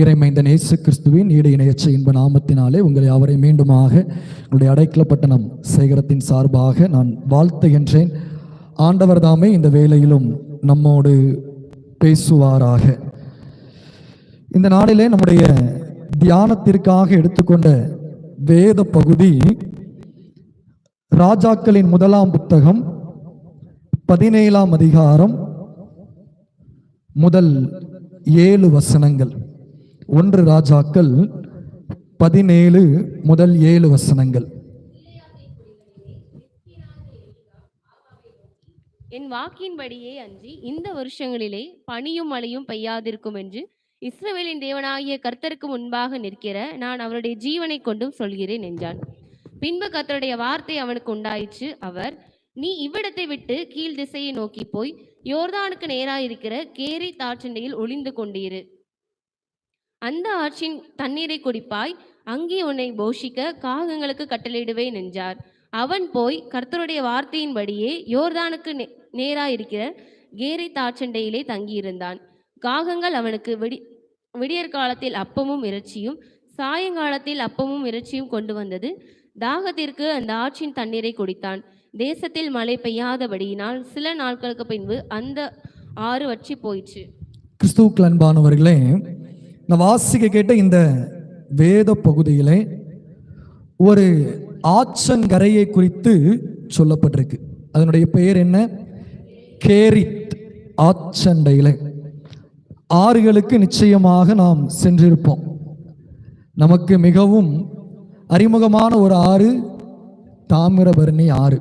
இறைமைந்தன் இயேசு கிறிஸ்துவின் ஈடு இணையற்ற இன்ப நாமத்தினாலே உங்களை அவரை மீண்டுமாக உங்களுடைய அடைக்கலப்பட்டணம் சேகரத்தின் சார்பாக நான் வாழ்த்துகின்றேன். ஆண்டவர் தாமே இந்த வேளையிலும் நம்மோடு பேசுவாராக. இந்த நாளிலே நம்முடைய தியானத்திற்காக எடுத்துக்கொண்ட வேத பகுதி ராஜாக்களின் முதலாம் புத்தகம் 17ஆம் அதிகாரம் முதல் 7 வசனங்கள். 1 ராஜாக்கள் 17 முதல் 7 வசனங்கள். என் வாக்கின்படியே அன்றி இந்த வருஷங்களிலே பனியும் மழையும் பெய்யாதிருக்கும் என்று இஸ்ரவேலின் தேவனாகிய கர்த்தருக்கு முன்பாக நிற்கிற நான் அவருடைய ஜீவனை கொண்டும் சொல்கிறேன் என்றான். பின்பு கர்த்தருடைய வார்த்தை அவனுக்கு உண்டாயிற்று. அவர், நீ இவ்விடத்தை விட்டு கீழ் திசையை நோக்கி போய் யோர்தானுக்கு நேராயிருக்கிற கேரி தாற்றண்டையில் ஒளிந்து கொண்டீரு. அந்த ஆற்றின் தண்ணீரை குடிப்பாய். அங்கே உன்னை போஷிக்க காகங்களுக்கு கட்டளையிடுவேன் என்றார். அவன் போய் கர்த்தருடைய வார்த்தையின்படியே யோர்தானுக்கு நேராயிருக்கிற கேரி தாற்றண்டையிலே தங்கியிருந்தான். காகங்கள் அவனுக்கு விடியற்காலத்தில் அப்பமும் இறைச்சியும் சாயங்காலத்தில் அப்பமும் இறைச்சியும் கொண்டு வந்தது. தாகத்திற்கு அந்த ஆற்றின் தண்ணீரை குடித்தான். தேசத்தில் மழை பெய்யாதபடியினால் சில நாட்களுக்கு பின்பு அந்த ஆறு வற்றி போயிற்று. கிறிஸ்துவுக்குள் அன்பானவர்களே, நான் வாசிக்க கேட்ட இந்த வேத பகுதியிலே ஒரு ஆற்றங்கரையை குறித்து சொல்லப்பட்டிருக்கு. அதனுடைய பெயர் என்ன? கேரித் ஆற்றண்டையிலே. ஆறுகளுக்கு நிச்சயமாக நாம் சென்றிருப்போம். நமக்கு மிகவும் அறிமுகமான ஒரு ஆறு தாமிரபரணி ஆறு.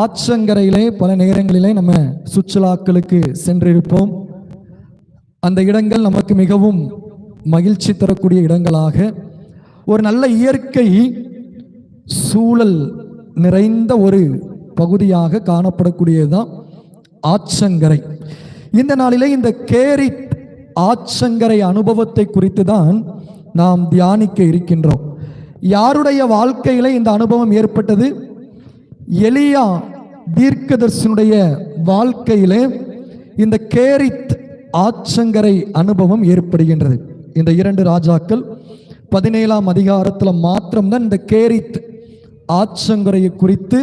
ஆற்றங்கரையிலே பல நேரங்களிலே நம்ம சுற்றுலாக்களுக்கு சென்றிருப்போம். அந்த இடங்கள் நமக்கு மிகவும் மகிழ்ச்சி தரக்கூடிய இடங்களாக, ஒரு நல்ல இயற்கை சூழல் நிறைந்த ஒரு பகுதியாக காணப்படக்கூடியதுதான் ஆற்றங்கரை. இந்த நாளிலே இந்த கேரித் ஆற்றங்கரை அனுபவத்தை குறித்து தான் நாம் தியானிக்க இருக்கின்றோம். யாருடைய வாழ்க்கையில இந்த அனுபவம் ஏற்பட்டது? எலியா தீர்க்கதரிசனுடைய வாழ்க்கையிலே இந்த கேரித் ஆற்றங்கரை அனுபவம் ஏற்படுகின்றது. இந்த 2 ராஜாக்கள் 17ஆம் அதிகாரத்தில் மாத்திரம்தான் இந்த கேரித் ஆற்றங்கரையை குறித்து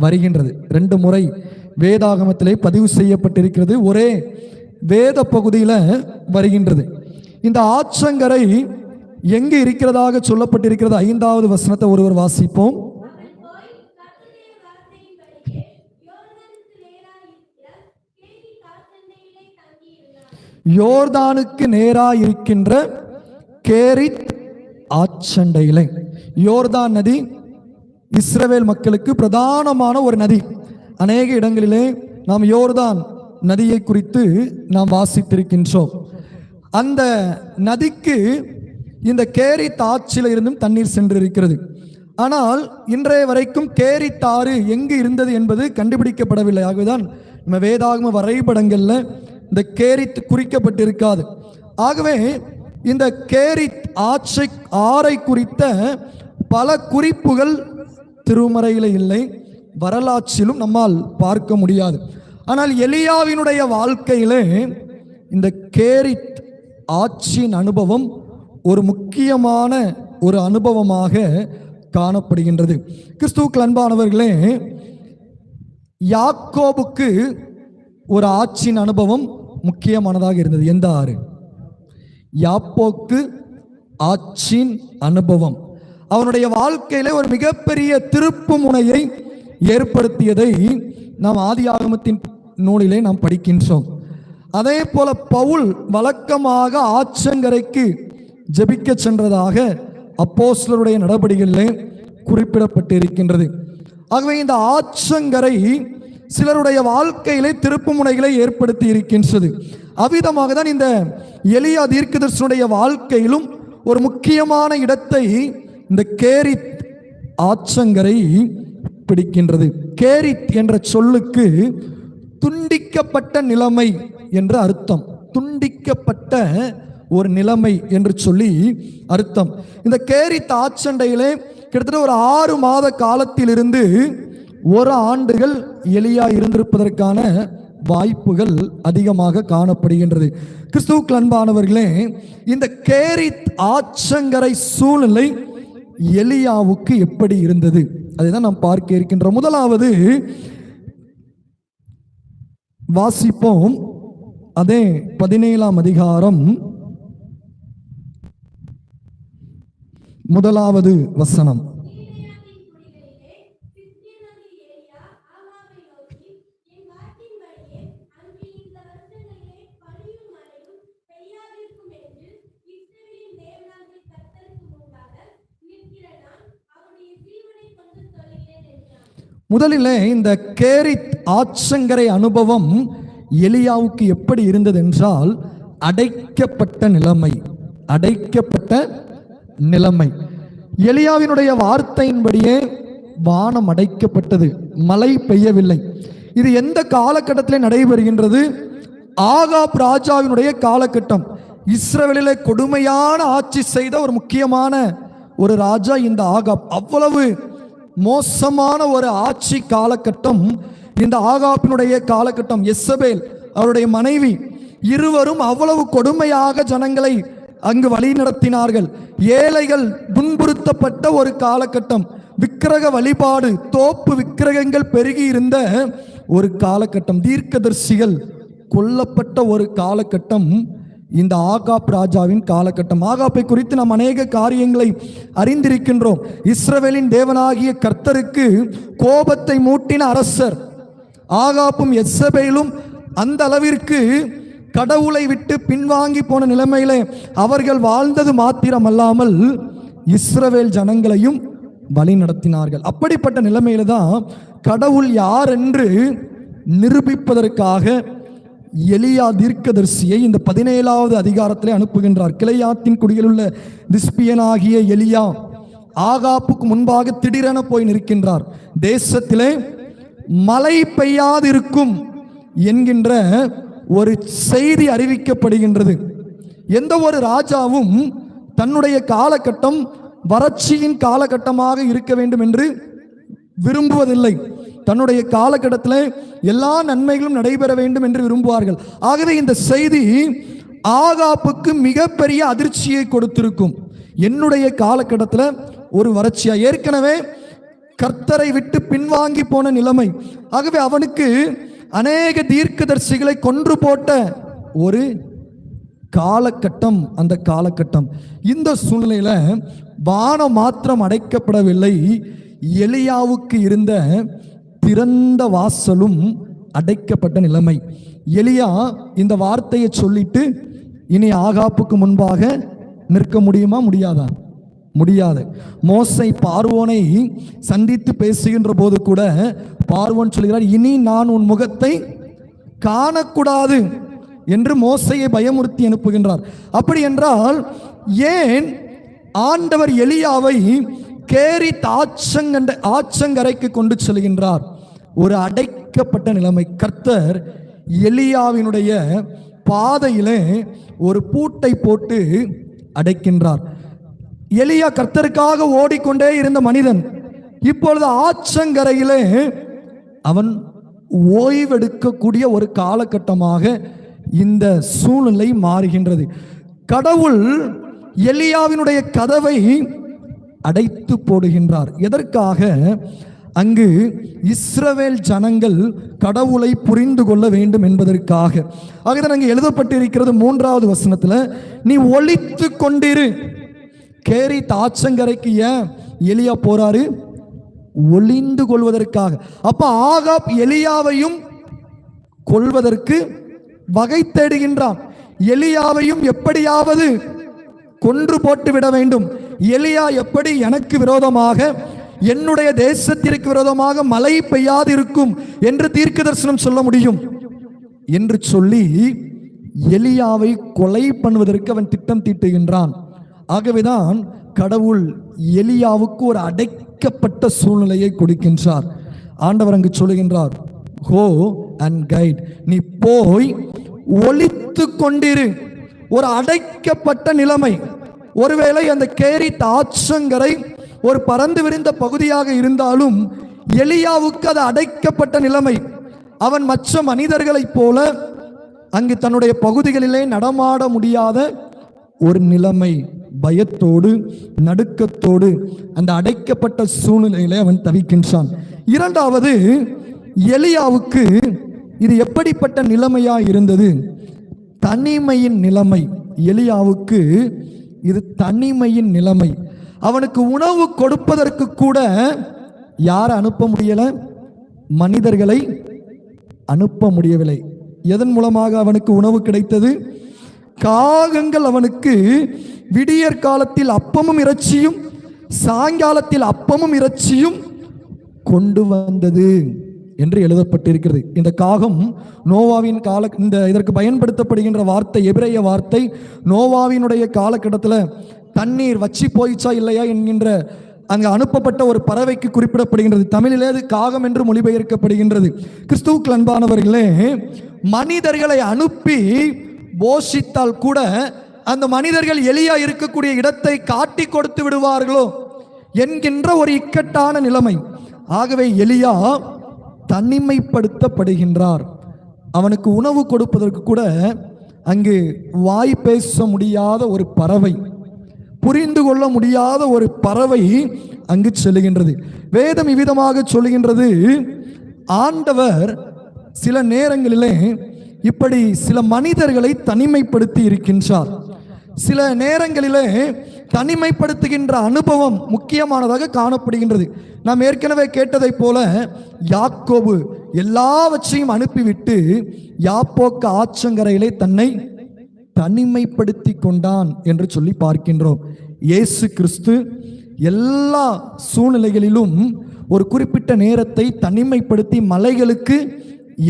வருகின்றது. 2 முறை வேதாகமத்திலே பதிவு செய்யப்பட்டிருக்கிறது. ஒரே வேத பகுதியில் வருகின்றது. இந்த ஆற்றங்கரை எங்கு இருக்கிறதாக சொல்லப்பட்டிருக்கிறது? 5வது வசனத்தை ஒருவர் வாசிப்போம். யோர்தானுக்கு நேராக இருக்கின்ற கேரித் ஆற்றண்டையிலே. யோர்தான் நதி இஸ்ரவேல் மக்களுக்கு பிரதானமான ஒரு நதி. அநேக இடங்களிலே நாம் யோர்தான் நதியை குறித்து நாம் வாசித்திருக்கின்றோம். அந்த நதிக்கு இந்த கேரித் ஆற்றில் இருந்தும் தண்ணீர் சென்றிருக்கிறது. ஆனால் இன்றைய வரைக்கும் கேரித் ஆறு எங்கு இருந்தது என்பது கண்டுபிடிக்கப்படவில்லை. ஆகவேதான் நம்ம வேதாகம வரைபடங்கள்ல இந்த கேரித் குறிக்கப்பட்டிருக்காது. ஆகவே இந்த கேரித் ஆறை குறித்த பல குறிப்புகள் திருமறையில் இல்லை, வரலாற்றிலும் நம்மால் பார்க்க முடியாது. ஆனால் எலியாவினுடைய வாழ்க்கையிலே இந்த கேரித் ஆற்றின் அனுபவம் ஒரு முக்கியமான ஒரு அனுபவமாக காணப்படுகின்றது. கிறிஸ்துவுக்குள் அன்பானவர்களே, யாக்கோபுக்கு ஒரு ஆற்றின் அனுபவம் முக்கியமானதாக இருந்தது. எந்த ஆறு? யாப்போக்கு ஆற்றின் அனுபவம் அவனுடைய வாழ்க்கையில ஒரு மிகப்பெரிய திருப்பு முனையை ஏற்படுத்தியதை நாம் ஆதியாகமத்தின் நூலிலே நாம் படிக்கின்றோம். அதே போல பவுல் வழக்கமாக ஆற்றங்கரைக்கு ஜெபிக்க சென்றதாக அப்போஸ்தலருடைய நடபடிகளிலே குறிப்பிடப்பட்டிருக்கின்றது. ஆகவே இந்த ஆற்றங்கரை சிலருடைய வாழ்க்கையிலே திருப்பு முனைகளை ஏற்படுத்தி இருக்கின்றது. அவ்விதமாக தான் இந்த எலியா தீர்க்கதரிசனுடைய வாழ்க்கையிலும் ஒரு முக்கியமான இடத்தை இந்த கேரித் ஆற்றங்கரை பிடிக்கின்றது. கேரித் என்ற சொல்லுக்கு துண்டிக்கப்பட்ட நிலைமை என்ற அர்த்தம். துண்டிக்கப்பட்ட ஒரு நிலைமை என்று சொல்லி அர்த்தம். இந்த கேரித் ஆற்றண்டையிலே கிட்டத்தட்ட ஒரு 6 மாத காலத்திலிருந்து 1 ஆண்டுகள் எலியா இருந்திருப்பதற்கான வாய்ப்புகள் அதிகமாக காணப்படுகின்றது. கிறிஸ்துவுக்கு அன்பானவர்களே, இந்த கேரித் ஆற்றங்கரை சூழ்நிலை எலியாவுக்கு எப்படி இருந்தது அதுதான் நாம் பார்க்க இருக்கின்றோம். முதலாவது வாசிப்போம். அதே 17ஆம் அதிகாரம் 1வது வசனம். முதலிலே இந்த கேரித் ஆற்றங்கரை அனுபவம் எலியாவுக்கு எப்படி இருந்தது என்றால், அடைக்கப்பட்ட நிலைமை. அடைக்கப்பட்ட நிலைமை. எலியாவினுடைய வார்த்தையின்படியே வானம் அடைக்கப்பட்டது, மழை பெய்யவில்லை. இது எந்த காலகட்டத்தில் நடைபெறுகின்றது? ஆகாப் ராஜாவினுடைய காலகட்டம். இஸ்ரவேலிலே கொடுமையான ஆட்சி செய்த ஒரு முக்கியமான ஒரு ராஜா இந்த ஆகாப். அவ்வளவு மோசமான ஒரு ஆட்சி காலகட்டம் இந்த ஆகாப்பினுடைய காலகட்டம். எசபேல் அவருடைய மனைவி இருவரும் அவ்வளவு கொடுமையாக ஜனங்களை அங்கு வழி நடத்தினார்கள். ஏழைகள் துன்புறுத்தப்பட்ட ஒரு காலகட்டம். விக்கிரக வழிபாடு, தோப்பு விக்கிரகங்கள் பெருகி இருந்த ஒரு காலகட்டம். தீர்க்கதரிசிகள் கொல்லப்பட்ட ஒரு காலகட்டம் இந்த ஆகாப் ராஜாவின் காலகட்டம். ஆகாப்பை குறித்து நாம் அநேக காரியங்களை அறிந்திருக்கின்றோம். இஸ்ரவேலின் தேவனாகிய கர்த்தருக்கு கோபத்தை மூட்டின அரசர். ஆகாப்பும் எசபேலும் அந்த அளவிற்கு கடவுளை விட்டு பின்வாங்கி போன நிலைமையிலே அவர்கள் வாழ்ந்தது மாத்திரமல்லாமல் இஸ்ரவேல் ஜனங்களையும் வழி நடத்தினார்கள். அப்படிப்பட்ட நிலைமையில தான் கடவுள் யார் என்று நிரூபிப்பதற்காக எலியா தீர்க்கதரிசியை இந்த 17வது அதிகாரத்திலே அனுப்புகின்றார். கிளையாத்தின் குடியில் உள்ள திஸ்பியனாகிய எலியா ஆகாப்புக்கு முன்பாக திடீரென போய் நிற்கின்றார். தேசத்திலே மழை பெய்யாதிருக்கும் என்கின்ற ஒரு செய்தி அறிவிக்கப்படுகின்றது. எந்த ஒரு ராஜாவும் தன்னுடைய காலகட்டம் வறட்சியின் காலகட்டமாக இருக்க வேண்டும் என்று விரும்புவதில்லை. தன்னுடைய காலகட்டத்தில் எல்லா நன்மைகளும் நடைபெற வேண்டும் என்று விரும்புவார்கள். ஆகவே இந்த செய்தி ஆகாப்புக்கு மிகப்பெரிய அதிர்ச்சியை கொடுத்திருக்கும். என்னுடைய காலகட்டத்தில் ஒரு வறட்சியா, ஏற்கனவே கர்த்தரை விட்டு பின்வாங்கி போன நிலைமை. ஆகவே அவனுக்கு அநேக தீர்க்கதரிசிகளை கொன்று போட்ட ஒரு காலகட்டம் அந்த காலகட்டம். இந்த சூழ்நிலையில வானம் மாத்திரம் அடைக்கப்படவில்லை, எலியாவுக்கு இருந்த திறந்த வாசலும் அடைக்கப்பட்ட நிலைமை. எலியா இந்த வார்த்தையை சொல்லிட்டு இனி ஆகாப்புக்கு முன்பாக நிற்க முடியுமா? முடியாதா? முடியாது. மோசை பார்வோனை சந்தித்து பேசுகின்ற போது கூட பார்வோன் சொல்கிறார், இனி நான் உன் முகத்தை காணக்கூடாது என்று மோசையை பயமுறுத்தி அனுப்புகின்றார். அப்படி என்றால் ஏன் ஆண்டவர் எலியாவை கேரித் ஆற்றங்கரைக்கு கொண்டு செல்கின்றார்? ஒரு அடைக்கப்பட்ட நிலைமை. கர்த்தர் எலியாவினுடைய பாதையிலே ஒரு பூட்டை போட்டு அடைக்கின்றார். எலியா கர்த்தருக்காக ஓடிக்கொண்டே இருந்த மனிதன் இப்பொழுது ஆற்றங்கரையிலே அவன் ஓய்வெடுக்கக்கூடிய ஒரு காலகட்டமாக இந்த சூழ்நிலை மாறுகின்றது. கடவுள் எலியாவினுடைய கதவை அடைத்து போடுகின்றார். எதற்காக? அங்கு இஸ்ரவேல் ஜனங்கள் கடவுளை புரிந்து கொள்ள வேண்டும் என்பதற்காக. ஆகதான் அங்கு எழுதப்பட்டிருக்கிறது 3வது வசனத்தில், நீ ஒளித்து கொண்டிரு. கேரித் ஆற்றங்கரைக்கு ஏன் எலியா போறாரு? ஒளிந்து கொள்வதற்காக. அப்ப ஆகாப் எலியாவையும் கொள்வதற்கு வகை தேடுகின்றான். எலியாவையும் எப்படியாவது கொன்று போட்டு விட வேண்டும். எலியா எப்படி எனக்கு விரோதமாக, என்னுடைய தேசத்திற்கு விரோதமாக மழை பெய்யாதிருக்கும் என்று தீர்க்க தரிசனம் சொல்ல முடியும் என்று சொல்லி எலியாவை கொலை பண்ணுவதற்கு அவன் திட்டம் தீட்டுகின்றான். ஆகவேதான் கடவுள் எலியாவுக்கு ஒரு அடைக்கப்பட்ட சூழ்நிலையை கொடுக்கின்றார். ஆண்டவர் அங்கு சொல்லுகின்றார், கோ அண்ட் கைட், நீ போய் ஒளித்து கொண்டிரு. ஒரு அடைக்கப்பட்ட நிலைமை. ஒருவேளை அந்த கேரித் ஆற்றங்கரை ஒரு பறந்து விரிந்த பகுதியாக இருந்தாலும் எலியாவுக்கு அது அடைக்கப்பட்ட நிலைமை. அவன் மற்ற மனிதர்களைப் போல அங்கு தன்னுடைய பகுதிகளிலே நடமாட முடியாத ஒரு நிலைமை, பயத்தோடு நடுக்கத்தோடு அந்த அடைக்கப்பட்ட சூழ்நிலையிலே அவன் தவிக்கின்றான். இரண்டாவது, எலியாவுக்கு இது எப்படிப்பட்ட நிலைமையா இருந்தது? தனிமையின் நிலைமை. எலியாவுக்கு இது தனிமையின் நிலைமை. அவனுக்கு உணவு கொடுப்பதற்கு கூட யாரை அனுப்ப முடியல? மனிதர்களை அனுப்ப முடியவில்லை. எதன் மூலமாக அவனுக்கு உணவு கிடைத்தது? காகங்கள் அவனுக்கு விடியற் காலத்தில் அப்பமும் இறைச்சியும், சாயங்காலத்தில் அப்பமும் இறைச்சியும் கொண்டு வந்தது என்று எழுதப்பட்டிருக்கிறது. இந்த காகம் நோவாவின் இதற்கு பயன்படுத்தப்படுகின்ற வார்த்தை எபிரேய வார்த்தை. நோவாவினுடைய காலகட்டத்தில் தண்ணீர் வற்றி போயிச்சா இல்லையா என்கின்ற அங்கு அனுப்பப்பட்ட ஒரு பறவைக்கு குறிப்பிடப்படுகின்றது. தமிழிலே அது காகம் என்று மொழிபெயர்க்கப்படுகின்றது. கிறிஸ்துவுக்கு அன்பானவர்களே, மனிதர்களை அனுப்பி போஷித்தால் கூட அந்த மனிதர்கள் எலியா இருக்கக்கூடிய இடத்தை காட்டி கொடுத்து விடுவார்களோ என்கின்ற ஒரு இக்கட்டான நிலைமை. ஆகவே எலியா தனிமைப்படுத்தப்படுகின்றார். அவனுக்கு உணவு கொடுப்பதற்கு கூட அங்கு வாய் பேச முடியாத ஒரு பறவை, புரிந்து கொள்ள முடியாத ஒரு பறவை அங்கு செல்லுகின்றது. வேதம் இவ்விதமாக சொல்லுகின்றது, ஆண்டவர் சில நேரங்களிலே இப்படி சில மனிதர்களை தனிமைப்படுத்தி இருக்கின்றார். சில நேரங்களிலே தனிமைப்படுத்துகின்ற அனுபவம் முக்கியமானதாக காணப்படுகின்றது. நாம் ஏற்கனவே கேட்டதைப் போல யாக்கோபு எல்லாவற்றையும் அனுப்பிவிட்டு யாப்போக்கு ஆற்றங்கரையிலே தன்னை தனிமைப்படுத்தி கொண்டான் என்று சொல்லி பார்க்கின்றோம். இயேசு கிறிஸ்து எல்லா சூழ்நிலைகளிலும் ஒரு குறிப்பிட்ட நேரத்தை தனிமைப்படுத்தி மலைகளுக்கு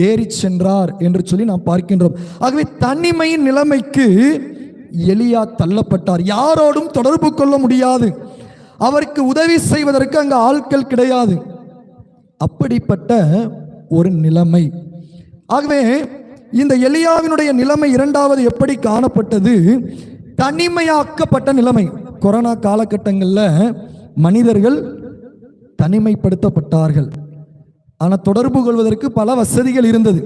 ஏறி சென்றார் என்று சொல்லி நாம் பார்க்கின்றோம். ஆகவே தனிமையின் நிலைமைக்கு எலியா தள்ளப்பட்டார். யாரோடும் தொடர்பு கொள்ள முடியாது, அவருக்கு உதவி செய்வதற்கு அங்கு ஆட்கள் கிடையாது. அப்படிப்பட்ட ஒரு நிலைமை. ஆகவே இந்த எலியாவினுடைய நிலைமை இரண்டாவது எப்படி காணப்பட்டது? தனிமையாக்கப்பட்ட நிலைமை. கொரோனா காலகட்டங்களில் மனிதர்கள் தனிமைப்படுத்தப்பட்டார்கள். ஆனால் தொடர்பு கொள்வதற்கு பல வசதிகள் இருந்தது.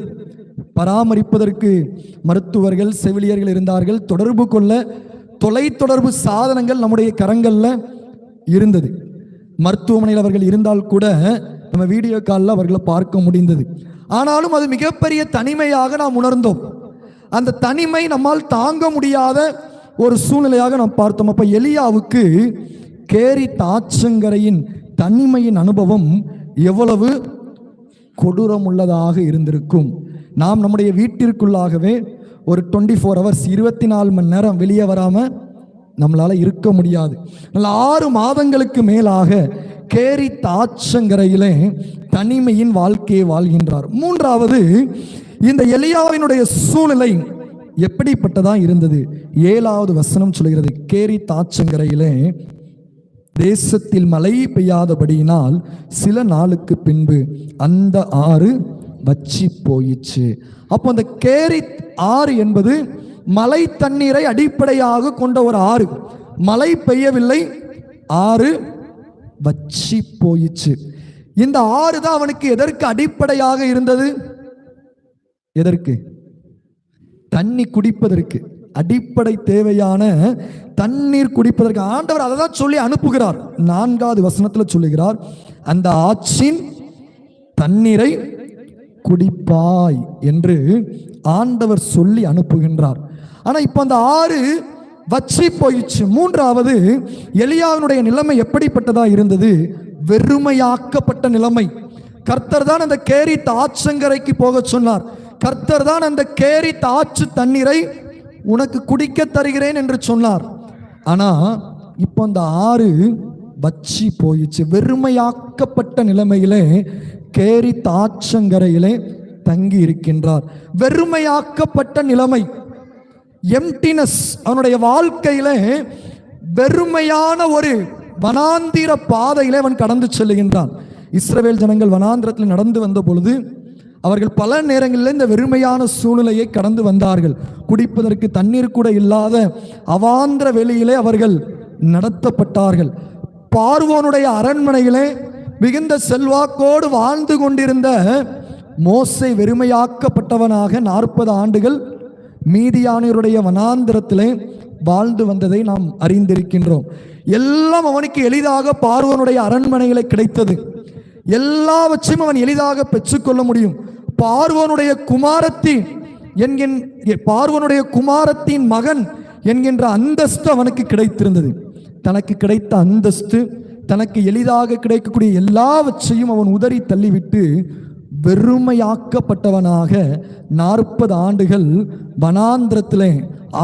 பராமரிப்பதற்கு மருத்துவர்கள், செவிலியர்கள் இருந்தார்கள். தொடர்பு கொள்ள தொலைத்தொடர்பு சாதனங்கள் நம்முடைய கரங்களில் இருந்தது. மருத்துவமனையில் அவர்கள் இருந்தால் கூட நம்ம வீடியோ காலில் அவர்களை பார்க்க முடிந்தது. ஆனாலும் அது மிகப்பெரிய தனிமையாக நாம் உணர்ந்தோம். அந்த தனிமை நம்மால் தாங்க முடியாத ஒரு சூழ்நிலையாக நாம் பார்த்தோம். அப்போ எலியாவுக்கு கேரித் ஆற்றங்கரையின் தனிமையின் அனுபவம் எவ்வளவு கொடூரமுள்ளதாக இருந்திருக்கும். நாம் நம்முடைய வீட்டிற்குள்ளாகவே ஒரு 24 hours 24 மணி நேரம் வெளியே வராமல் நம்மளால் இருக்க முடியாது. 6 மாதங்களுக்கு மேலாக கேரித் ஆற்றங்கரையிலே தனிமையின் வாழ்க்கையை வாழ்கின்றார். மூன்றாவது, இந்த எலியாவினுடைய சூழ்நிலை எப்படிப்பட்டதா இருந்தது? 7வது வசனம் சொல்கிறது, கேரித் ஆற்றங்கரையிலே தேசத்தில் மழை பெய்யாதபடியினால் சில நாளுக்கு பின்பு அந்த ஆறு வற்றி போயிற்று. அப்போ அந்த கேரித் ஆறு என்பது மழை தண்ணீரை அடிப்படையாக கொண்ட ஒரு ஆறு. மழை பெய்யவில்லை, ஆறு வற்றி போயிற்று. இந்த ஆறு தான் அவனுக்கு எதற்கு அடிப்படையாக இருந்தது? எதற்கு? தண்ணி குடிப்பதற்கு, அடிப்படை தேவையான தண்ணீர் குடிப்பதற்கு. ஆண்டவர் அதை தான் சொல்லி அனுப்புகிறார். 4வது வசனத்தில் சொல்லுகிறார், அந்த ஆற்றின் தண்ணீரை குடிப்பாய் என்று ஆண்டவர் சொல்லி அனுப்புகின்றார். ஆனா இப்ப அந்த ஆறு வற்றி போயிடுச்சு. மூன்றாவது, எலியாவினுடைய நிலைமை எப்படிப்பட்டதா இருந்தது? வெறுமையாக்கப்பட்ட நிலைமை. கர்த்தர் தான் அந்த கேரித் ஆற்றங்கரைக்கு போக சொன்னார். கர்த்தர் தான் அந்த கேரித் ஆற்று தண்ணீரை உனக்கு குடிக்க தருகிறேன் என்று சொன்னார். ஆனா இப்போ அந்த ஆறு வற்றி போயிடுச்சு. வெறுமையாக்கப்பட்ட நிலைமையிலே கேரித் ஆற்றங்கரையிலே தங்கி இருக்கின்றார். வெறுமையாக்கப்பட்ட நிலைமை, எம்டினஸ். அவனுடைய வாழ்க்கையிலே வெறுமையான ஒரு வனாந்திர பாதையிலே அவன் கடந்து செல்லுகின்றான். இஸ்ரவேல் ஜனங்கள் வனாந்திரத்தில் நடந்து வந்த பொழுது அவர்கள் பல நேரங்களில் இந்த வெறுமையான சூழ்நிலையை கடந்து வந்தார்கள். குடிப்பதற்கு தண்ணீர் கூட இல்லாத அவாந்திர வெளியிலே அவர்கள் நடத்தப்பட்டார்கள். பார்வோனுடைய அரண்மனையிலே மிகுந்த செல்வாக்கோடு வாழ்ந்து கொண்டிருந்த மோசே வெறுமையாக்கப்பட்டவனாக 40 ஆண்டுகள் மீதியானியருடைய வனாந்திரத்திலே வாழ்ந்து வந்ததை நாம் அறிந்திருக்கின்றோம். எல்லாம் அவனுக்கு எளிதாக பார்வோனுடைய அரண்மனைகளை கிடைத்தது. எல்லாவற்றையும் அவன் எளிதாக பெற்றுக்கொள்ள முடியும். பார்வோனுடைய குமாரத்தின் மகன் என்கின்ற அந்தஸ்து அவனுக்கு கிடைத்திருந்தது. தனக்கு கிடைத்த அந்தஸ்து, தனக்கு எளிதாக கிடைக்கக்கூடிய எல்லாவற்றையும் அவன் உதறி தள்ளிவிட்டு வெறுமையாக்கப்பட்டவனாக 40 ஆண்டுகள் வனாந்திரத்திலே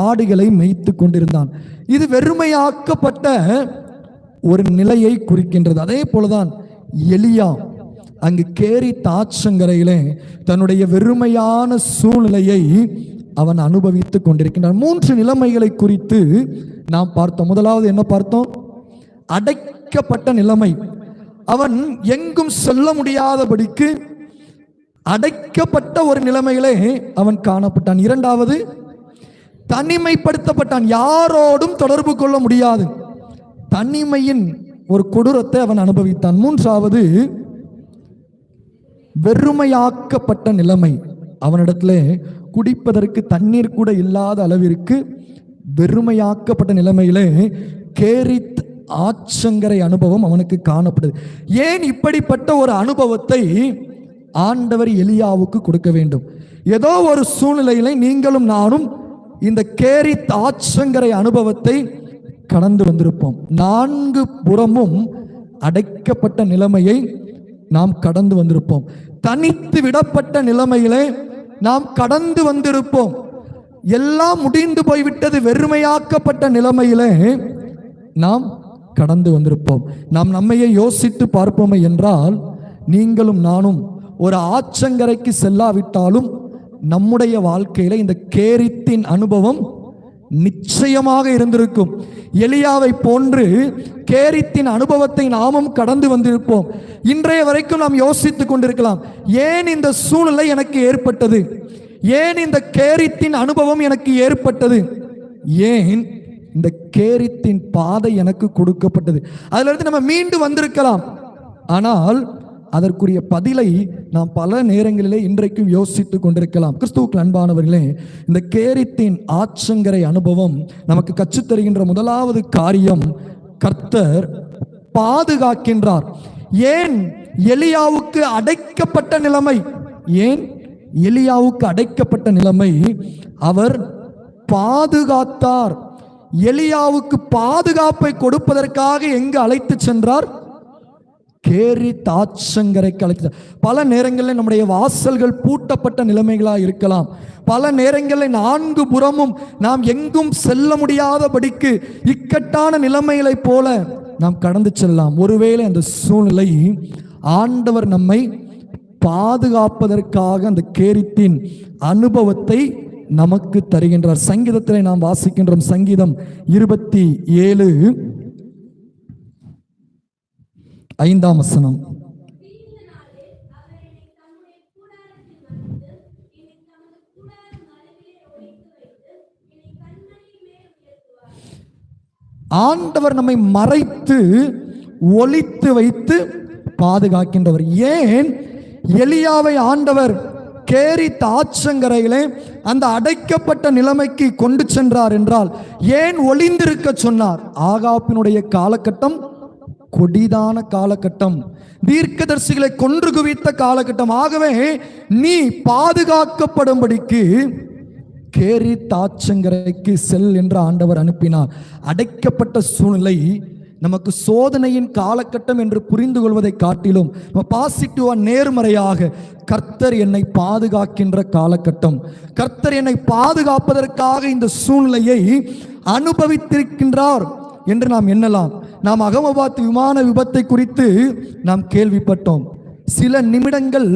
ஆடுகளை மேய்த்து கொண்டிருந்தான். இது வெறுமையாக்கப்பட்ட ஒரு நிலையை குறிக்கின்றது. அதே போலதான் எலியா அங்கு கேரித் ஆற்றங்கரையிலே தன்னுடைய வெறுமையான சூழ்நிலையை அவன் அனுபவித்துக் கொண்டிருக்கின்றான். 3 நிலைமைகளை குறித்து நாம் பார்த்தோம். முதலாவது என்ன பார்த்தோம்? அடைக்கப்பட்ட நிலைமை. அவன் எங்கும் செல்ல முடியாதபடிக்கு அடைக்கப்பட்ட ஒரு நிலைமையிலே அவன் காணப்பட்டான். இரண்டாவது, தனிமைப்படுத்தப்பட்டான். யாரோடும் தொடர்பு கொள்ள முடியாது, தனிமையின் ஒரு கொடூரத்தை அவன் அனுபவித்தான். மூன்றாவது, வெறுமையாக்கப்பட்ட நிலைமை. அவனிடத்துல குடிப்பதற்கு தண்ணீர் கூட இல்லாத அளவிற்கு வெறுமையாக்கப்பட்ட நிலைமையிலே கேரித் ஆற்றங்கரை அனுபவம் அவனுக்கு காணப்படுது. ஏன் இப்படிப்பட்ட ஒரு அனுபவத்தை ஆண்டவர் எலியாவுக்கு கொடுக்க வேண்டும்? ஏதோ ஒரு சூழ்நிலையிலே நீங்களும் நானும் இந்த கேரித் ஆற்றங்கரை அனுபவத்தை கடந்து வந்திருப்போம். 4 புறமும் அடைக்கப்பட்ட நிலைமையை நாம் கடந்து வந்திருப்போம். தனித்து விடப்பட்ட நிலைமையிலே நாம் கடந்து வந்திருப்போம். எல்லாம் முடிந்து போய்விட்டது, வெறுமையாக்கப்பட்ட நிலைமையிலே நாம் கடந்து வந்திருப்போம். நாம் நம்மையே யோசித்து பார்ப்போமே என்றால், நீங்களும் நானும் ஒரு ஆற்றங்கரைக்கு செல்லாவிட்டாலும் நம்முடைய வாழ்க்கையில இந்த கேரித்தின் அனுபவம் நிச்சயமாக இருந்திருக்கும். எலியாவை போன்று கேரித்தின் அனுபவத்தை நாமும் கடந்து வந்திருப்போம். இன்றைய வரைக்கும் நாம் யோசித்துக் கொண்டிருக்கலாம், ஏன் இந்த சூழ்நிலை எனக்கு ஏற்பட்டது, ஏன் இந்த கேரித்தின் அனுபவம் எனக்கு ஏற்பட்டது, ஏன் இந்த கேரித்தின் பாதை எனக்கு கொடுக்கப்பட்டது. அதிலிருந்து நம்ம மீண்டு வந்திருக்கலாம். ஆனால் அதற்குரிய பதிலை நாம் பல நேரங்களிலே இன்றைக்கும் யோசித்துக் கொண்டிருக்கலாம். கிறிஸ்துவுக்கு அன்பானவர்களே, இந்த கேரித்தின் ஆற்றங்கரை அனுபவம் நமக்கு கற்றுத்தருகின்ற முதலாவது காரியம், கர்த்தர் பாதுகாக்கின்றார். ஏன் எலியாவுக்கு அடைக்கப்பட்ட நிலைமை? ஏன் எலியாவுக்கு அடைக்கப்பட்ட நிலைமை? அவர் பாதுகாத்தார். எலியாவுக்கு பாதுகாப்பை கொடுப்பதற்காக எங்கு அழைத்து சென்றார்? கேரித் ஆற்றங்கரைக்கு அழைத்து. பல நேரங்களில் நம்முடைய வாசல்கள் பூட்டப்பட்ட நிலைமைகளாக இருக்கலாம். பல நேரங்களில் 4 புறமும் நாம் எங்கும் செல்ல முடியாதபடிக்கு இக்கட்டான நிலைமைகளை போல நாம் கடந்து செல்லலாம். ஒருவேளை அந்த சூழ்நிலை ஆண்டவர் நம்மை பாதுகாப்பதற்காக அந்த கேரித்தின் அனுபவத்தை நமக்கு தருகின்றார். சங்கீதத்திலே நாம் வாசிக்கின்றோம். சங்கீதம் 27:5. ஆண்டவர் நம்மை மறைத்து ஒளித்து வைத்து பாதுகாக்கின்றவர். ஏன் எலியாவை ஆண்டவர் கேரித் ஆற்றங்கரையிலே அந்த அடைக்கப்பட்ட நிலைமைக்கு கொண்டு சென்றார் என்றால், ஏன் ஒளிந்திருக்க சொன்னார்? ஆகாபினுடைய காலகட்டம் கொடிதான காலகட்டம், தீர்க்கதரிசிகளை கொன்று குவித்த காலகட்டம். ஆகவே நீ பாதுகாக்கப்படும்படிக்கு கேரித் ஆற்றங்கரைக்கு செல் என்று ஆண்டவர் அனுப்பினார். அடைக்கப்பட்ட சூழ்நிலை நமக்கு சோதனையின் காலகட்டம் என்று புரிந்து கொள்வதை காட்டிலும் பாசிட்டிவா, நேர்மறையாக, கர்த்தர் என்னை பாதுகாக்கின்ற காலகட்டம், கர்த்தர் என்னை பாதுகாப்பதற்காக இந்த சூழ்நிலையை அனுபவித்திருக்கின்றார் என்று நாம் எண்ணலாம். நாம் அகமதாபாத் விமான விபத்தை குறித்து நாம் கேள்விப்பட்டோம். சில நிமிடங்கள்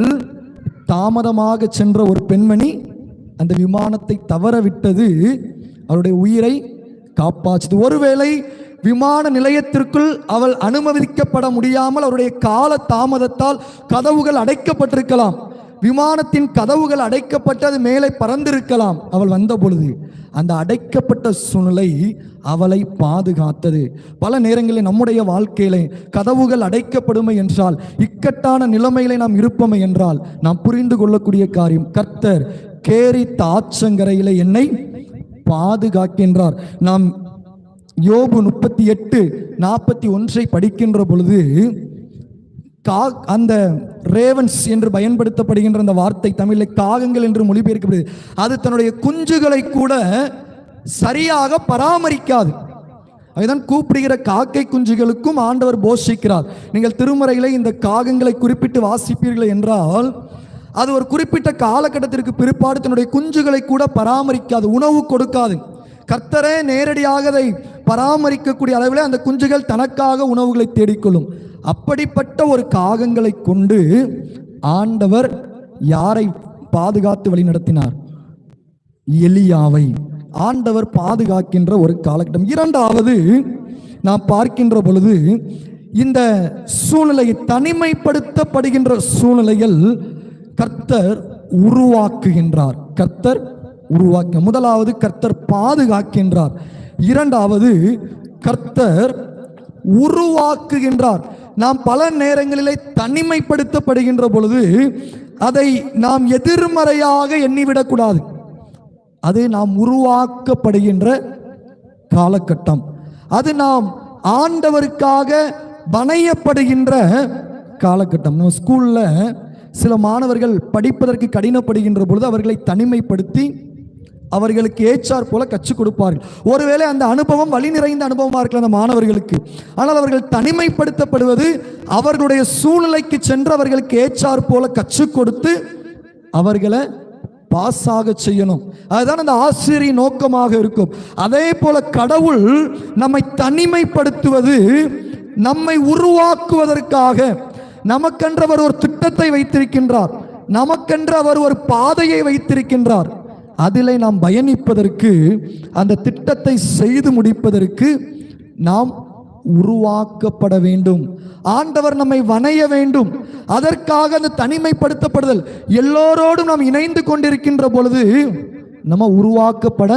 தாமதமாக சென்ற ஒரு பெண்மணி அந்த விமானத்தை தவறவிட்டது அவருடைய உயிரை காப்பாற்றியது. ஒருவேளை விமான நிலையத்திற்குள் அவள் அனுமதிக்கப்பட முடியாமல் அவருடைய கால தாமதத்தால் கதவுகள் அடைக்கப்பட்டிருக்கலாம். விமானத்தின் கதவுகள் அடைக்கப்பட்டு அது மேலே பறந்திருக்கலாம். அவள் வந்த பொழுது அந்த அடைக்கப்பட்ட சூழ்நிலை அவளை பாதுகாத்தது. பல நேரங்களில் நம்முடைய வாழ்க்கையிலே கதவுகள் அடைக்கப்படுமே என்றால், இக்கட்டான நிலைமையிலே நாம் இருப்போமே என்றால், நாம் புரிந்து கொள்ளக்கூடிய காரியம், கர்த்தர் கேரித் ஆற்றங்கரையிலே என்னை பாதுகாக்கின்றார். நாம் யோபு 38:41 படிக்கின்ற பொழுது, அந்த ரேவன்ஸ் என்று பயன்படுத்தப்படுகின்ற அந்த வார்த்தை தமிழில் காகங்கள் என்று மொழிபெயர்க்கப்படுது. அது தன்னுடைய குஞ்சுகளை கூட சரியாக பராமரிக்காது. அதுதான் கூப்பிடுகிற காக்கை குஞ்சுகளுக்கும் ஆண்டவர் போஷிக்கிறார். நீங்கள் திருமறையிலே இந்த காகங்களை குறிப்பிட்டு வாசிப்பீர்கள் என்றால், அது ஒரு குறிப்பிட்ட காலகட்டத்திற்கு பிற்பாடு தன்னுடைய குஞ்சுகளை கூட பராமரிக்காது, உணவு கொடுக்காது. கர்த்தரே நேரடியாக அதை பராமரிக்கக்கூடிய அளவில் அந்த குஞ்சுகள் தனக்காக உணவுகளை தேடிக்கொள்ளும். அப்படிப்பட்ட ஒரு காகங்களை கொண்டு ஆண்டவர் யாரை பாதுகாத்து வழிநடத்தினார்? எலியாவை ஆண்டவர் பாதுகாக்கின்ற ஒரு காலகட்டம். இரண்டாவது நாம் பார்க்கின்ற பொழுது, இந்த சூழ்நிலை தனிமைப்படுத்தப்படுகின்ற சூழ்நிலைகள் கர்த்தர் உருவாக்குகின்றார். கர்த்தர் உருவாக்க, முதலாவது கர்த்தர் பாதுகாக்கின்றார், இரண்டாவது கர்த்தர் உருவாக்குகின்றார். நாம் பல நேரங்களிலே தனிமைப்படுத்தப்படுகின்ற பொழுது அதை நாம் எதிர்மறையாக எண்ணிவிடக்கூடாது. அது நாம் உருவாக்கப்படுகின்ற காலகட்டம். அது நாம் ஆண்டவருக்காக வணையப்படுகின்ற காலகட்டம். நம்ம ஸ்கூல்ல சில மாணவர்கள் படிப்பதற்கு கடினப்படுகின்ற பொழுது அவர்களை தனிமைப்படுத்தி அவர்களுக்கு ஏற்றார் போல கற்றுக் கொடுப்பார்கள். ஒருவேளை அந்த அனுபவம் வழி நிறைந்த அனுபவமாக இருக்கலாம் அந்த மாணவர்களுக்கு. ஆனால் அவர்கள் தனிமைப்படுத்தப்படுவது அவர்களுடைய சூழ்நிலைக்கு சென்று அவர்களுக்கு ஏற்றார் போல கற்றுக் கொடுத்து அவர்களை பாஸாக செய்யணும். அதுதான் அந்த ஆசிரியரின் நோக்கமாக இருக்கும். அதே போல கடவுள் நம்மை தனிமைப்படுத்துவது நம்மை உருவாக்குவதற்காக. நமக்கென்று அவர் ஒரு திட்டத்தை வைத்திருக்கின்றார், நமக்கென்று அவர் ஒரு பாதையை வைத்திருக்கின்றார். அதிலே நாம் பயணிப்பதற்கு, அந்த திட்டத்தை செய்து முடிப்பதற்கு நாம் உருவாக்கப்பட வேண்டும். ஆண்டவர் நம்மை வணைய வேண்டும். அதற்காக அந்த தனிமைப்படுத்தப்படுதல், எல்லோரோடும் நாம் இணைந்து கொண்டிருக்கின்ற பொழுது நம்ம உருவாக்கப்பட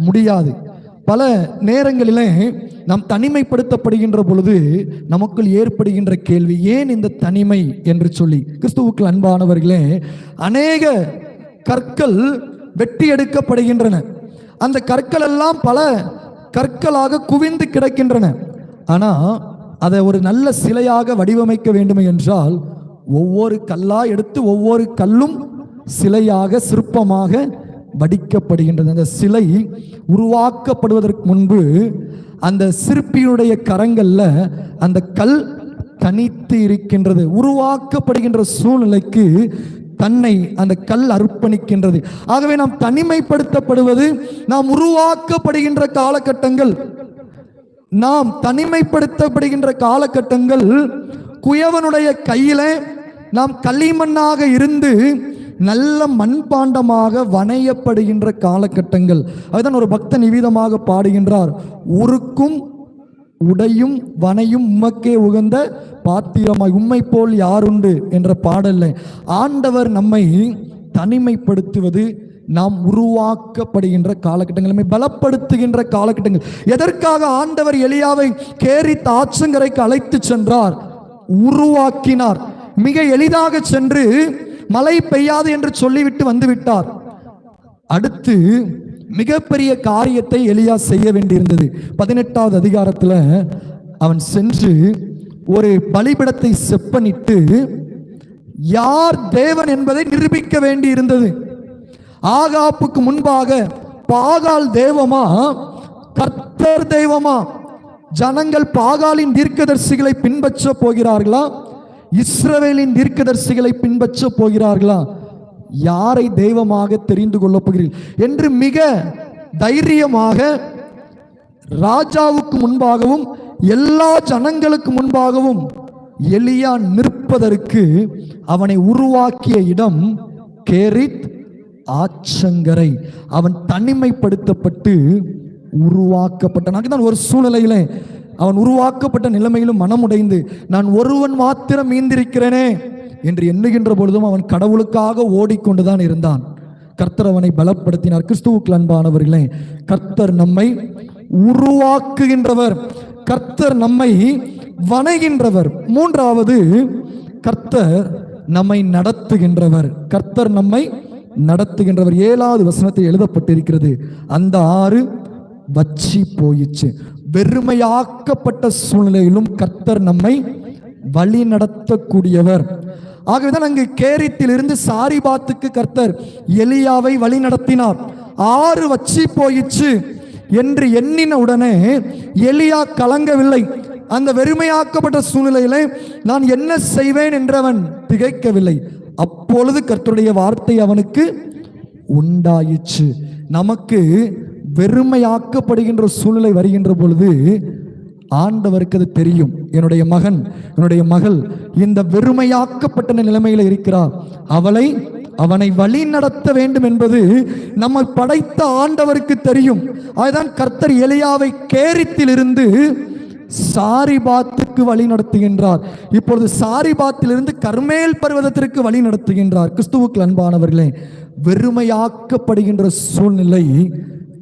முடியாது. பல நேரங்களிலே நாம் தனிமைப்படுத்தப்படுகின்ற பொழுது நமக்குள் ஏற்படுகின்ற கேள்வி, ஏன் இந்த தனிமை என்று சொல்லி. கிறிஸ்துவுக்குள் அன்பானவர்களே, அநேக கற்கள் வெட்டி எடுக்கப்படுகின்றன. அந்த கற்கள் எல்லாம் பல கற்களாக குவிந்து கிடக்கின்றன. ஆனால் அதை ஒரு நல்ல சிலையாக வடிவமைக்க வேண்டும் என்றால் ஒவ்வொரு கல்லா எடுத்து ஒவ்வொரு கல்லும் சிலையாக, சிற்பமாக வடிக்கப்படுகின்றது. அந்த சிலை உருவாக்கப்படுவதற்கு முன்பு அந்த சிற்பியுடைய கரங்கள்ல அந்த கல் தனித்து இருக்கின்றது. உருவாக்கப்படுகின்ற சூழ்நிலைக்கு தன்னை அந்த கல் அர்ப்பணிக்கின்றது. ஆகவே நாம் தனிமைப்படுத்தப்படுவது நாம் உருவாக்கப்படுகின்ற காலகட்டங்கள். நாம் தனிமைப்படுத்தப்படுகின்ற காலகட்டங்கள் குயவனுடைய கையில நாம் களிமண்ணாக இருந்து நல்ல மண்பாண்டமாக வணையப்படுகின்ற காலகட்டங்கள். அதுதான் ஒரு பக்தன் நிவிதமாக பாடுகின்றார், உருக்கும் உடையும் வனையும் உமக்கே உகந்த பாத்திரமாய் உம்மை போல் யாருண்டு என்ற பாடல்ல ஆண்டவர் நம்மை தனிமைப்படுத்துவது நாம் உருவாக்கப்படுகின்ற காலகட்டங்கள், நம்மை பலப்படுத்துகின்ற காலகட்டங்கள். எதற்காக ஆண்டவர் எலியாவை கேரித் ஆற்றங்கரைக்கு அழைத்து சென்றார்? உருவாக்கினார். மிக எளிதாக சென்று மழை பெய்யாது என்று சொல்லிவிட்டு வந்து விட்டார். அடுத்து மிகப்பெரிய காரியத்தை எலியா செய்ய வேண்டியிருந்தது. 18வது அதிகாரத்தில் அவன் சென்று ஒரு பலிபீடத்தை செப்பனிட்டு யார் தேவன் என்பதை நிரூபிக்க வேண்டி இருந்தது. ஆகாப்புக்கு முன்பாக பாகால் தெய்வமா, கர்த்தர் தெய்வமா? ஜனங்கள் பாகாலின் தீர்க்கதரிசிகளை பின்பற்ற போகிறார்களா, இஸ்ரவேலின் தீர்க்கதரிசிகளை பின்பற்ற போகிறார்களா? யாரை தெய்வமாக தெரிந்து கொள்ளப் போகிறீர்கள் என்று மிக தைரியமாக ராஜாவுக்கு முன்பாகவும் எல்லா ஜனங்களுக்கு முன்பாகவும் எலியா நிற்பதற்கு அவனை உருவாக்கிய இடம் கேரித் ஆற்றங்கரை. அவன் தனிமைப்படுத்தப்பட்டு உருவாக்கப்பட்டான். ஒரு சூழ்நிலையிலே அவன் உருவாக்கப்பட்ட நிலைமையிலும் மனமுடைந்து, நான் ஒருவன் மாத்திரம் மீந்திருக்கிறேனே என்று எண்ணுகின்ற பொழுதும் அவன் கடவுளுக்காக ஓடிக்கொண்டுதான் இருந்தான். கர்த்தர் அவனை பலப்படுத்தினார். கிறிஸ்துவுக்கு அன்பானவர்களே, கர்த்தர் நம்மை உருவாக்குகின்றவர், கர்த்தர் நம்மை வணைகின்றவர். மூன்றாவது, கர்த்தர் நம்மை நடத்துகின்றவர். கர்த்தர் நம்மை நடத்துகின்றவர். 7வது வசனத்தில் எழுதப்பட்டிருக்கிறது, அந்த ஆறு வற்றி போயிற்று. வெறுமையாக்கப்பட்ட சூழ்நிலையிலும் கர்த்தர் நம்மை வழி நடத்தக்கூடியவர். ஆகவேதான் அங்கு கேரித்திலிருந்து சாரிபாத்துக்கு கர்த்தர் எலியாவை வழி நடத்தினார். ஆறு வற்றி போயிற்று என்று எண்ணின உடனே எலியா கலங்கவில்லை. அந்த வெறுமையாக்கப்பட்ட சூழ்நிலையிலே நான் என்ன செய்வேன் என்றவன் திகைக்கவில்லை. அப்பொழுது கர்த்தருடைய வார்த்தை அவனுக்கு உண்டாயிற்று. நமக்கு வெறுமையாக்கப்படுகின்ற சூழ்நிலை வருகின்ற பொழுது ஆண்டவருக்கு அது தெரியும். என்னுடைய மகன், என்னுடைய மகள் இந்த வெறுமையாக்கப்பட்ட நிலைமையில் இருக்கிறார், அவனை வழி நடத்த வேண்டும் என்பது நம்மை படைத்த ஆண்டவருக்கு தெரியும். அதுதான் கர்த்தர் எலியாவை கேரித்திலிருந்து சாரிபாத்துக்கு வழி நடத்துகின்றார். இப்பொழுது சாரிபாத்திலிருந்து கர்மேல் பர்வதத்திற்கு வழி நடத்துகின்றார். கிறிஸ்துவுக்கு அன்பானவர்களே, வெறுமையாக்கப்படுகின்ற சூழ்நிலை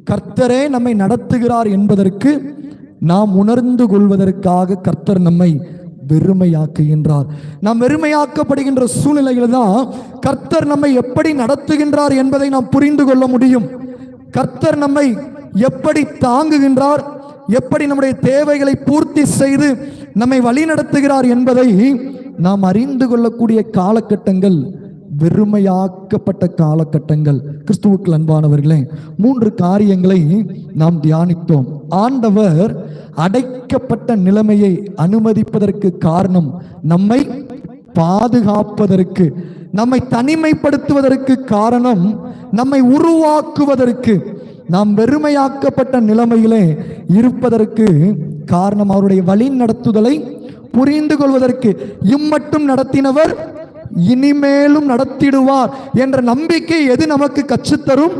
கர்த்தரே நம்மை நடத்துகிறார் என்பதற்கு நாம் உணர்ந்து கொள்வதற்காக கர்த்தர் நம்மை வெறுமையாக்குகின்றார். நாம் வெறுமையாக்கப்படுகின்ற சூழ்நிலையில் தான் கர்த்தர் நம்மை எப்படி நடத்துகின்றார் என்பதை நாம் புரிந்து கொள்ள முடியும். கர்த்தர் நம்மை எப்படி தாங்குகின்றார், எப்படி நம்முடைய தேவைகளை பூர்த்தி செய்து நம்மை வழி நடத்துகிறார் என்பதை நாம் அறிந்து கொள்ளக்கூடிய காலகட்டங்கள் வெறுமையாக்கப்பட்ட காலகட்டங்கள். கிறிஸ்துவுக்கு அன்பானவர்களே, 3 காரியங்களை நாம் தியானித்தோம். ஆண்டவர் அடைக்கப்பட்ட நிலைமையை அனுமதிப்பதற்கு காரணம் நம்மை பாதுகாப்பதற்கு, நம்மை தனிமைப்படுத்துவதற்கு காரணம் நம்மை உருவாக்குவதற்கு. நாம் வெறுமையாக்கப்பட்ட நிலைமையிலே இருப்பதற்கு காரணம் அவருடைய வழி நடத்துதலை புரிந்து கொள்வதற்கு. இம்மட்டும் நடத்தினவர் இனிமேலும் நடத்திடுவார் என்ற நம்பிக்கை எது நமக்கு கற்றுத்தரும்?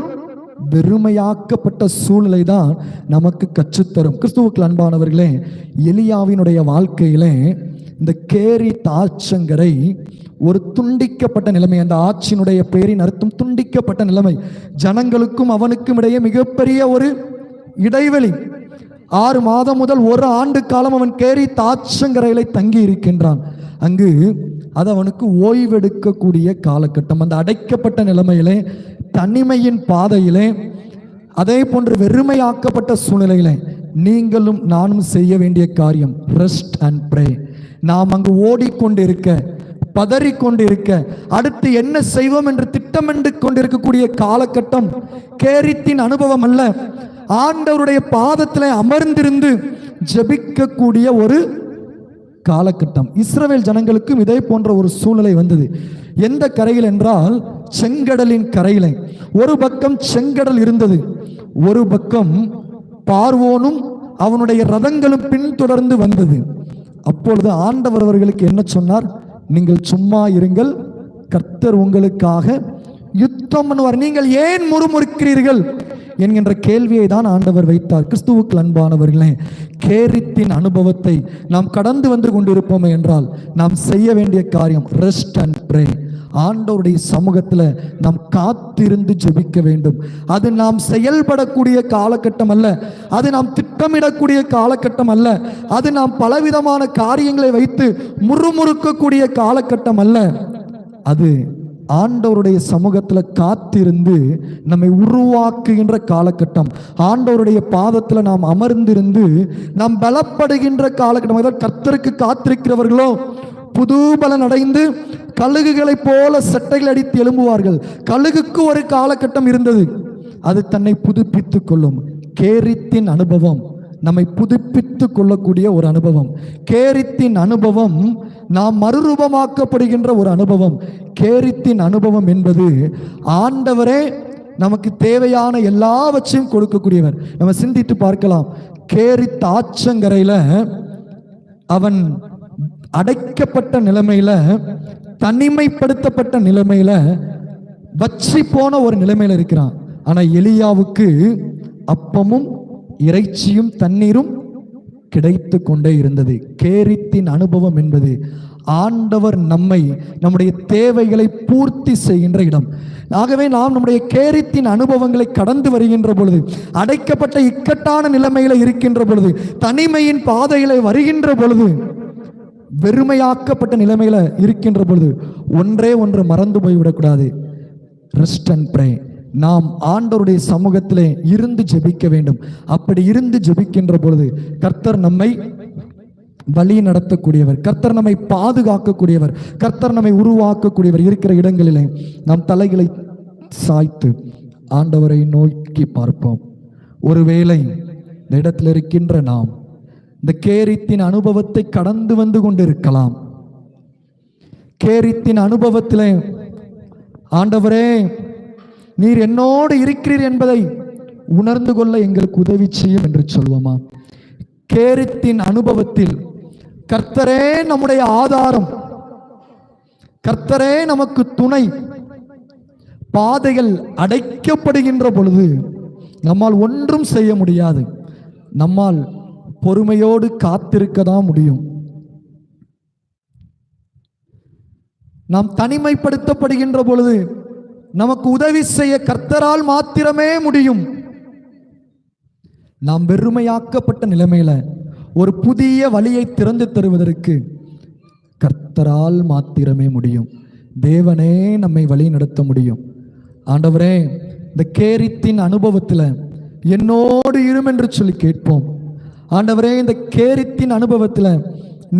வெறுமையாக்கப்பட்ட சூழ்நிலை தான் நமக்கு கற்றுத்தரும். கிறிஸ்துவுக்கு அன்பானவர்களே, எலியாவினுடைய வாழ்க்கையிலே இந்த கேரி தாச்சங்கரை ஒரு துண்டிக்கப்பட்ட நிலைமை. அந்த ஆட்சியினுடைய பெயரின் அர்த்தம் துண்டிக்கப்பட்ட நிலைமை. ஜனங்களுக்கும் அவனுக்கும் இடையே மிகப்பெரிய ஒரு இடைவெளி. 6 மாதம் முதல் 1 ஆண்டு காலம் அவன் கேரி தாச்சங்கரையிலே தங்கி இருக்கின்றான். அங்கு அது அவனுக்கு ஓய்வெடுக்கக்கூடிய காலகட்டம். அந்த அடைக்கப்பட்ட நிலைமையிலே, தனிமையின் பாதையிலே, அதே போன்று வெறுமையாக்கப்பட்ட சூழ்நிலையிலே நீங்களும் நானும் செய்ய வேண்டிய காரியம் ரெஸ்ட் அண்ட் ப்ரே. நாம் அங்கு ஓடிக்கொண்டிருக்க, பதறிக்கொண்டிருக்க, அடுத்து என்ன செய்வோம் என்று திட்டமிட்டு கொண்டிருக்கக்கூடிய காலகட்டம் கேரித்தின் அனுபவம் அல்ல. ஆண்டவருடைய பாதத்திலே அமர்ந்திருந்து ஜெபிக்கக்கூடிய ஒரு காலகட்டம். இஸ்ரவேல் ஜனங்களுக்கும் இதே போன்ற ஒரு சூழ்நிலை வந்தது. எந்த கரையில் என்றால் செங்கடலின் கரையிலே. ஒரு பக்கம் செங்கடல் இருந்தது, ஒரு பக்கம் பார்வோனும் அவனுடைய ரதங்களும் பின்தொடர்ந்து வந்தது. அப்பொழுது ஆண்டவர் அவர்களுக்கு என்ன சொன்னார்? நீங்கள் சும்மா இருங்கள், கர்த்தர் உங்களுக்காக யுத்தம் பண்ணுவார், நீங்கள் ஏன் முறுமுறுக்கிறீர்கள் என்கின்ற கேள்வியை தான் ஆண்டவர் வைத்தார். கிறிஸ்துவுக்கு அன்பானவர்களே, கேரித்தின் அனுபவத்தை நாம் கடந்து வந்து கொண்டிருப்போமே என்றால் நாம் செய்ய வேண்டிய காரியம் ரெஸ்ட் அண்ட் ப்ரே. ஆண்டவருடைய சமூகத்தில் நாம் காத்திருந்து ஜெபிக்க வேண்டும். அது நாம் செயல்படக்கூடிய காலகட்டம் அல்ல, அது நாம் திட்டமிடக்கூடிய காலகட்டம் அல்ல, அது நாம் பலவிதமான காரியங்களை வைத்து முறுமுறுக்கக்கூடிய காலகட்டம் அல்ல. அது ஆண்டவருடைய சமூகத்தில் காத்திருந்து நம்மை உருவாக்குகின்ற காலகட்டம். ஆண்டவருடைய பாதத்தில் நாம் அமர்ந்திருந்து நாம் பலப்படுகின்ற காலகட்டம். அதாவது கர்த்தருக்கு காத்திருக்கிறவர்களோ புது பலன் அடைந்து கழுகுகளை போல சட்டைகள் அடித்து எழும்புவார்கள். கழுகுக்கு ஒரு காலகட்டம் இருந்தது, அது தன்னை புதுப்பித்துக் கொள்ளும். கேரித்தின் அனுபவம் நம்மை புதுப்பித்து கொள்ளக்கூடிய ஒரு அனுபவம். கேரித்தின் அனுபவம் நாம் மறுரூபமாக்கப்படுகின்ற ஒரு அனுபவம். கேரித்தின் அனுபவம் என்பது ஆண்டவரே நமக்கு தேவையான எல்லாவற்றையும் கொடுக்கக்கூடியவர். நம்ம சிந்தித்து பார்க்கலாம். கேரித் ஆற்றங்கரையில் அவன் அடைக்கப்பட்ட நிலைமையில, தனிமைப்படுத்தப்பட்ட நிலைமையில, வற்றி போன ஒரு நிலைமையில இருக்கிறான். ஆனா எலியாவுக்கு அப்பமும் இறைச்சியும் தண்ணீரும் கிடைத்து கொண்டே இருந்தது. கேரித்தின் அனுபவம் என்பது ஆண்டவர் நம்முடைய தேவைகளை பூர்த்தி செய்கின்ற இடம். ஆகவே நாம் நம்முடைய கேரித்தின் அனுபவங்களை கடந்து வருகின்ற பொழுது, அடைக்கப்பட்ட இக்கட்டான நிலைமையில இருக்கின்ற பொழுது, தனிமையின் பாதையில வருகின்ற பொழுது, வெறுமையாக்கப்பட்ட நிலைமையில இருக்கின்ற பொழுது ஒன்று மறந்து போய்விடக்கூடாது. Rest and pray. நாம் ஆண்டவருடைய சமூகத்திலே இருந்து ஜெபிக்க வேண்டும். அப்படி இருந்து ஜெபிக்கின்ற பொழுது கர்த்தர் நம்மை வழி நடத்தக்கூடியவர், கர்த்தர் நம்மை பாதுகாக்கக்கூடியவர், கர்த்தர் நம்மை உருவாக்கக்கூடியவர். இருக்கிற இடங்களிலே நாம் தலைகளை சாய்த்து ஆண்டவரை நோக்கி பார்ப்போம். ஒருவேளை இந்த இடத்தில் இருக்கின்ற நாம் இந்த கேரித்தின் அனுபவத்தை கடந்து வந்து கொண்டிருக்கலாம். கேரித்தின் அனுபவத்திலே ஆண்டவரே நீர் என்னோடு இருக்கிறீர் என்பதை உணர்ந்து கொள்ள எங்களுக்கு உதவி செய்யும் என்று சொல்வோமா? கேரித்தின் அனுபவத்தில் கர்த்தரே நம்முடைய ஆதாரம், கர்த்தரே நமக்கு துணை. பாதைகள் அடைக்கப்படுகின்ற பொழுது நம்மால் ஒன்றும் செய்ய முடியாது. நம்மால் பொறுமையோடு காத்திருக்க தான் முடியும். நாம் தனிமைப்படுத்தப்படுகின்ற பொழுது நமக்கு உதவி செய்ய கர்த்தரால் மாத்திரமே முடியும். நாம் வெறுமையாக்கப்பட்ட நிலைமையில ஒரு புதிய வழியை திறந்து தருவதற்கு கர்த்தரால் மாத்திரமே முடியும். தேவனே நம்மை வழி நடத்த முடியும். ஆண்டவரே, இந்த கேரித்தின் அனுபவத்தில் என்னோடு இரும் என்று சொல்லி கேட்போம். ஆண்டவரே, இந்த கேரித்தின் அனுபவத்தில்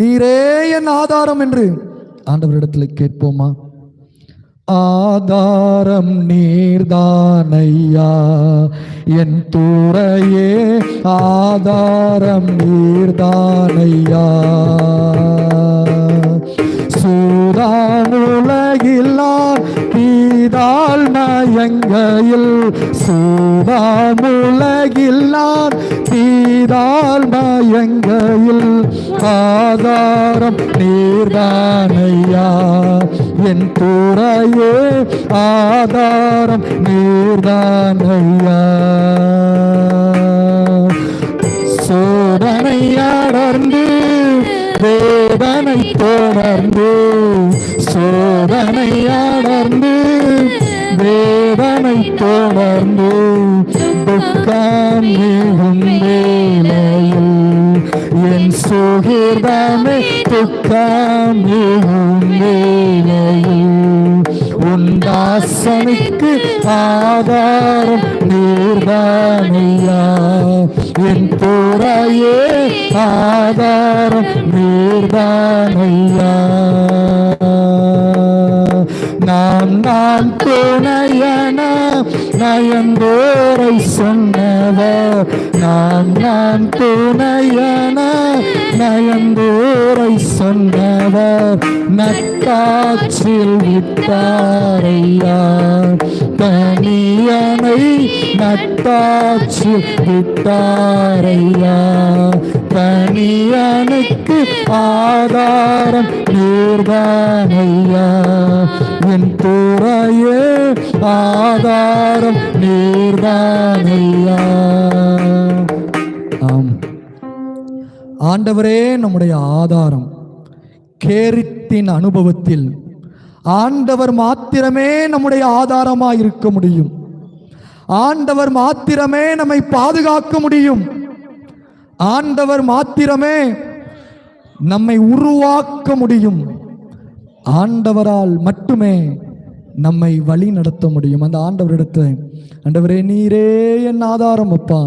நீரே என் ஆதாரம் என்று ஆண்டவரிடத்தில் கேட்போமா? ஆதாரம் நீர்தானையா என் துறையே, ஆதாரம் நீர்தானையா. சூதானுலகில்லார் தீதால் மயங்கையில், சூதானுலகில்லார் தீதால் மயங்கையில், ஆதாரம் நீர்தானையா என் துறையே, ஆதாரம் நீர்தானையா. சோதனை அடர்ந்து வேதனை தொடர்ந்து, சோதனை அடர்ந்து வேதனை தொடர்ந்து, துக்கம் மிகும் வேளையில் என் சுகிர்தமே, துக்கம் மிகும் வேளையில் உன் தாசனுக்கு ஆதாரம் நீர்தானையா என் துறையே, ஆதாரம் நீர்தானையா. நான் துணையன நயந்தோரை சொன்னவர், நான் துணையன நயந்தோரை சொன்னவர், நட்டாற்றில் விட்டாரையா தனியனை, நட்டாற்றில் விட்டாரையா. தனியனுக்கு ஆதாரம் நீர்தானையா என் துறையே, ஆதாரம் நீர்தானையா. ஆம் ஆண்டவரே நம்முடைய ஆதாரம். கேரித்தின் அனுபவத்தில் ஆண்டவர் மாத்திரமே நம்முடைய ஆதாரமாய் இருக்க முடியும். ஆண்டவர் மாத்திரமே நம்மை பாதுகாக்க முடியும். ஆண்டவர் மாத்திரமே நம்மை உருவாக்க முடியும். ஆண்டவரால் மட்டுமே நம்மை வழி நடத்த முடியும். அந்த ஆண்டவரிடத்தில், ஆண்டவரே நீரே என் ஆதாரம் அப்பா,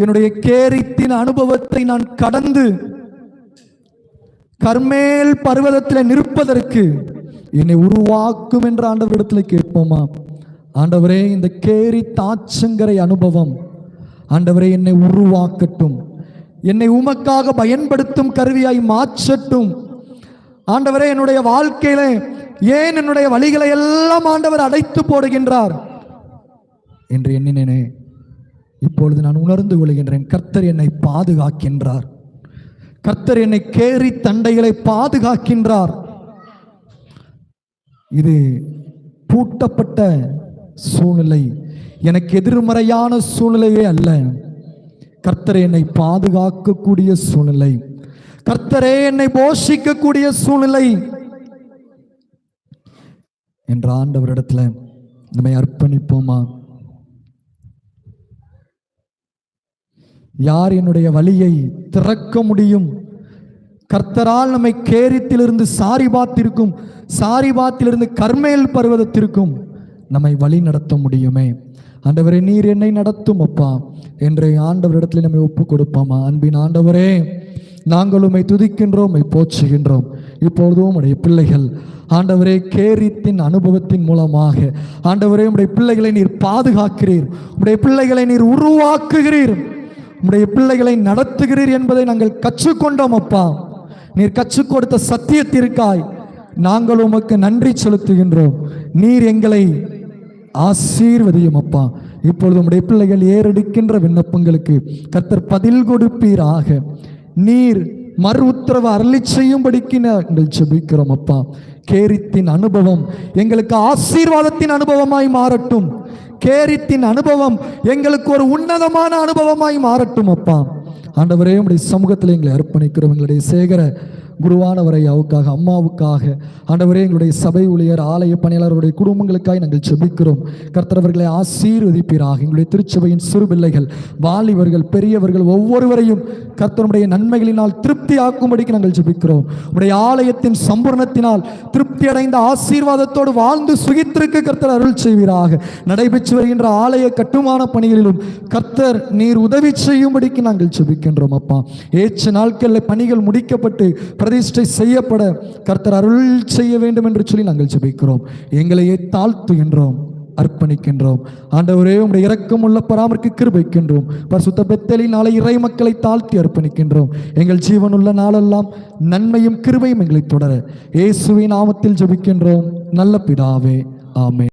என்னுடைய கேரித்தின் அனுபவத்தை நான் கடந்து கர்மேல் பர்வதத்தில் நிற்பதற்கு என்னை உருவாக்கும் என்று ஆண்டவரிடத்தில் கேட்போமா? ஆண்டவரே, இந்த கேரி தாச்சங்கரை அனுபவம் ஆண்டவரே என்னை உருவாக்கட்டும், என்னை உமக்காக பயன்படுத்தும் கருவியாய் மாற்றட்டும். ஆண்டவரே, என்னுடைய வாழ்க்கையில ஏன் என்னுடைய வழிகளை எல்லாம் ஆண்டவர் அடைத்து போடுகின்றார் என்று எண்ணினேனே, இப்பொழுது நான் உணர்ந்து கொள்கின்றேன். கர்த்தர் என்னை பாதுகாக்கின்றார். கர்த்தர் என்னை கேரி தண்டைகளை பாதுகாக்கின்றார். இது பூட்டப்பட்ட சூழ்நிலை, எனக்கு எதிர்மறையான சூழ்நிலையே அல்ல. கர்த்தர் என்னை பாதுகாக்கக்கூடிய சூழ்நிலை, கர்த்தரே என்னை போஷிக்கக்கூடிய சூழ்நிலை என்ற ஆண்டவரிடத்துல நம்மை அர்ப்பணிப்போமா? யார் என்னுடைய வழியை திறக்க முடியும்? கர்த்தரால் நம்மை கேரித்திலிருந்து சாரிபாத்திலிருந்து கர்மேல் பர்வதத்திற்கும் நம்மை வழி நடத்த முடியுமே. ஆண்டவரே, நீர் என்னை நடத்தும் அப்பா என்று ஆண்டவரிடத்தில் நம்மை ஒப்பு கொடுப்போமா? அன்பின் ஆண்டவரே, நாங்கள் உம்மை துதிக்கின்றோம், உம்மை போற்றுகின்றோம். இப்பொழுதும் உடைய பிள்ளைகள் ஆண்டவரே கேரித்தின் அனுபவத்தின் மூலமாக ஆண்டவரே உடைய பிள்ளைகளை நீர் பாதுகாக்கிறீர், உடைய பிள்ளைகளை நீர் உருவாக்குகிறீர், உடைய பிள்ளைகளை நடத்துகிறீர் என்பதை நாங்கள் கற்றுக்கொண்டோம் அப்பா. நீர் கற்றுக் கொடுத்த சத்தியத்திற்காய் நாங்கள் உமக்கு நன்றி செலுத்துகின்றோம். நீர் எங்களை ஆசீர்வதியும் அப்பா. இப்பொழுது உடைய பிள்ளைகள் ஏறெடுக்கின்ற விண்ணப்பங்களுக்கு கர்த்தர் பதில் கொடுப்பீராக. நீர் மறு உத்தரவு அருளி செய்யும்படிக்கு நாங்கள் ஜெபிக்கிறோம் அப்பா. கேரித்தின் அனுபவம் எங்களுக்கு ஆசீர்வாதத்தின் அனுபவமாய் மாறட்டும். கேரித்தின் அனுபவம் எங்களுக்கு ஒரு உன்னதமான அனுபவமாய் மாறட்டும் அப்பா. ஆண்டவரே, உடைய சமூகத்தில் எங்களை அர்ப்பணிக்கிறோம். எங்களுடைய சேகர குருவானவரை அவுக்காக, அம்மாவுக்காக, ஆண்டவரே எங்களுடைய சபை ஊழியர், ஆலய பணியாளர்களுடைய குடும்பங்களுக்காக நாங்கள் ஜெபிக்கிறோம். கர்த்தர் அவர்களை ஆசீர்வதிப்பீராக. எங்களுடைய திருச்சபையின் சிறு பிள்ளைகள், வாலிபர்கள், பெரியவர்கள் ஒவ்வொருவரையும் கர்த்தருடைய நன்மைகளினால் திருப்தி ஆக்கும்படிக்கு நாங்கள் ஜெபிக்கிறோம். உடைய ஆலயத்தின் சம்பூர்ணத்தினால் திருப்தி அடைந்த ஆசீர்வாதத்தோடு வாழ்ந்து சுகித்திருக்க கர்த்தர் அருள் செய்வீராக. நடைபெற்று வருகின்ற ஆலய கட்டுமான பணிகளிலும் கர்த்தர் நீர் உதவி செய்யும்படிக்கு நாங்கள் ஜெபிக்கின்றோம் அப்பா. ஏற்ற நாட்களில் பணிகள் முடிக்கப்பட்டு பிரதிஷ்டை செய்யப்பட கர்த்தர் அருள் செய்ய வேண்டும் என்று சொல்லி நாங்கள் ஜெபிக்கிறோம். எங்களையே தாழ்த்துகின்றோம், அர்ப்பணிக்கின்றோம். ஆண்டவரே, உம்முடைய இரக்கமுள்ள பராமரிக்க கிருபைக்கின்றோம். பரிசுத்த பெத்தேலின் நாளை இறை மக்களை தாழ்த்தி அர்ப்பணிக்கின்றோம். எங்கள் ஜீவனுள்ள நாளெல்லாம் நன்மையும் கிருபையும் எங்களை தொடர இயேசுவின் நாமத்தில் ஜெபிக்கின்றோம் நல்ல பிதாவே, ஆமென்.